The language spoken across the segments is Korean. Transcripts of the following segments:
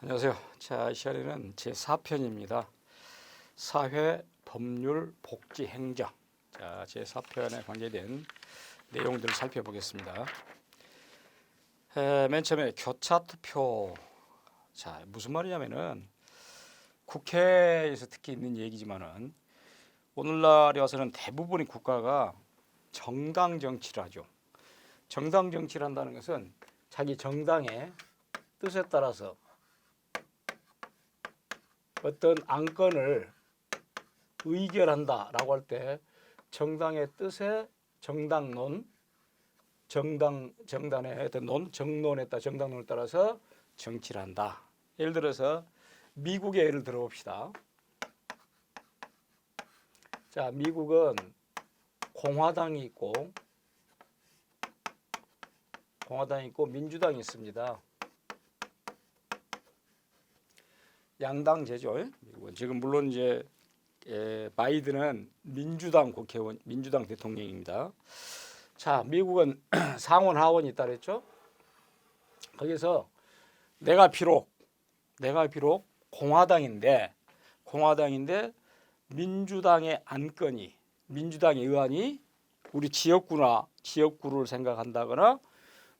안녕하세요. 자, 이 시간에는 제4편입니다. 사회, 법률, 복지, 행정. 자, 제4편에 관계된 내용들을 살펴보겠습니다. 맨 처음에 교차투표. 자, 무슨 말이냐면은 국회에서 특히 있는 얘기지만은 오늘날에 와서는 대부분의 국가가 정당 정치를 하죠. 정당 정치를 한다는 것은 자기 정당의 뜻에 따라서 어떤 안건을 의결한다라고 할 때 정당의 뜻에 정당론, 정당의 어떤 정론에 따라 정당론에 따라서 정치를 한다. 예를 들어서 미국의 예를 들어봅시다. 자, 미국은 공화당이 있고 민주당이 있습니다. 양당제죠. 미국은 지금 물론 이제 바이든은 민주당 국회의원, 민주당 대통령입니다. 자, 미국은 상원 하원이 있다 그랬죠. 거기서 내가 비록 공화당인데 민주당의 안건이 민주당의 의안이 우리 지역구를 생각한다거나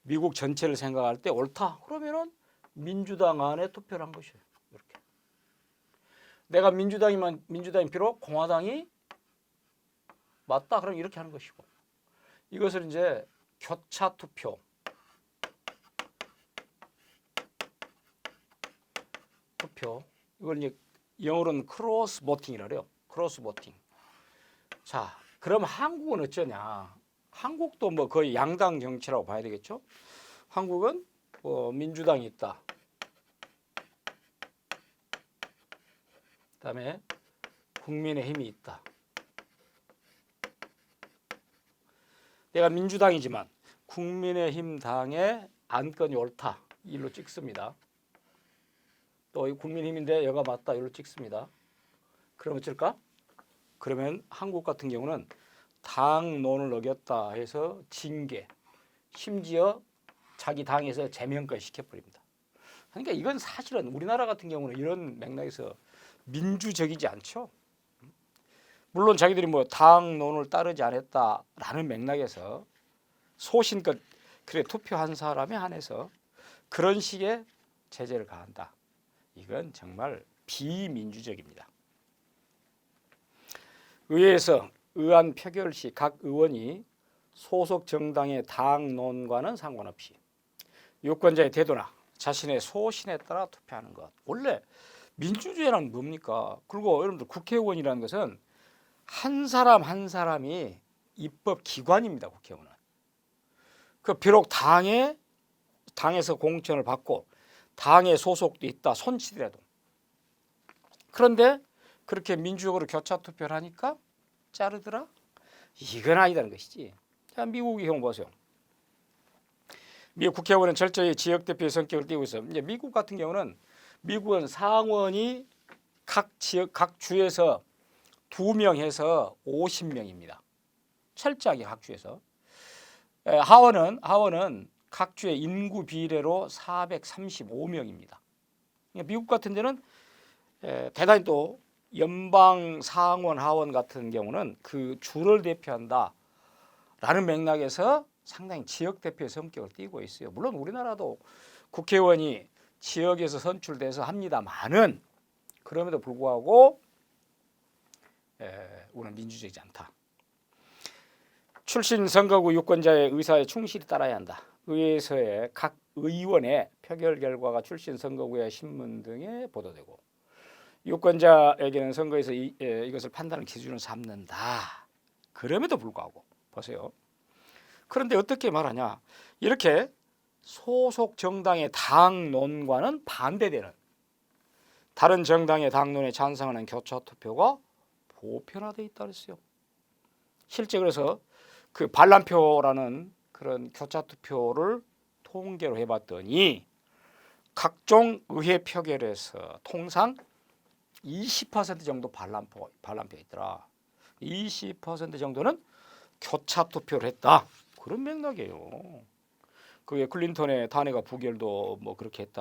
미국 전체를 생각할 때 옳다. 그러면은 민주당 안에 투표를 한 것이에요. 이렇게. 내가 민주당이 비록 공화당이 맞다. 그럼 이렇게 하는 것이고. 이것을 이제 교차 투표. 이걸 이제 영어로는 크로스 보팅이라 그래요. 크로스 보팅. 자, 그럼 한국은 어쩌냐? 한국도 뭐 거의 양당 정치라고 봐야 되겠죠? 한국은 민주당이 있다. 그다음에 국민의힘이 있다. 내가 민주당이지만 국민의힘 당의 안건이 옳다. 일로 찍습니다. 또 국민의힘인데 여가 맞다. 일로 찍습니다. 그럼 어쩔까? 그러면 한국 같은 경우는 당론을 어겼다 해서 징계, 심지어 자기 당에서 제명까지 시켜버립니다. 그러니까 이건 사실은 우리나라 같은 경우는 이런 맥락에서 민주적이지 않죠. 물론 자기들이 뭐 당론을 따르지 않았다라는 맥락에서 소신껏 그래 투표한 사람에 한해서 그런 식의 제재를 가한다. 이건 정말 비민주적입니다. 의회에서 의안 표결 시 각 의원이 소속 정당의 당론과는 상관없이 유권자의 태도나 자신의 소신에 따라 투표하는 것. 원래 민주주의란 뭡니까? 그리고 여러분들 국회의원이라는 것은 한 사람 한 사람이 입법 기관입니다. 국회의원은. 그 비록 당에서 공천을 받고 당의 소속도 있다 손치더라도 그런데 그렇게 민주적으로 교차 투표를 하니까 자르더라? 이건 아니다는 것이지. 자, 미국의 경우 보세요. 미국 국회의원은 철저히 지역 대표의 성격을 띠고 있어요. 이제 미국 같은 경우는 미국은 상원이 각 주에서 2명 해서 50명입니다. 철저하게 각 주에서. 하원은 각 주의 인구 비례로 435명입니다. 미국 같은 데는 대단히 또 연방 상원 하원 같은 경우는 그 주를 대표한다라는 맥락에서 상당히 지역 대표의 성격을 띠고 있어요. 물론 우리나라도 국회의원이 지역에서 선출돼서 합니다만은 그럼에도 불구하고 우리는 민주적이지 않다. 출신 선거구 유권자의 의사에 충실히 따라야 한다. 의회에서의 각 의원의 표결 결과가 출신 선거구의 신문 등에 보도되고 유권자에게는 선거에서 이것을 판단할 기준으로 삼는다. 그럼에도 불구하고 보세요. 그런데 어떻게 말하냐? 이렇게 소속 정당의 당론과는 반대되는 다른 정당의 당론에 찬성하는 교차 투표가 보편화되어 있다 그랬어요. 실제 그래서 그 반란표라는 그런 교차 투표를 통계로 해봤더니 각종 의회 표결에서 통상 20% 정도 반란표가 있더라. 20% 정도는 교차 투표를 했다. 그런 맥락이에요. 그게 클린턴의 탄핵과 부결도 뭐 그렇게 했다.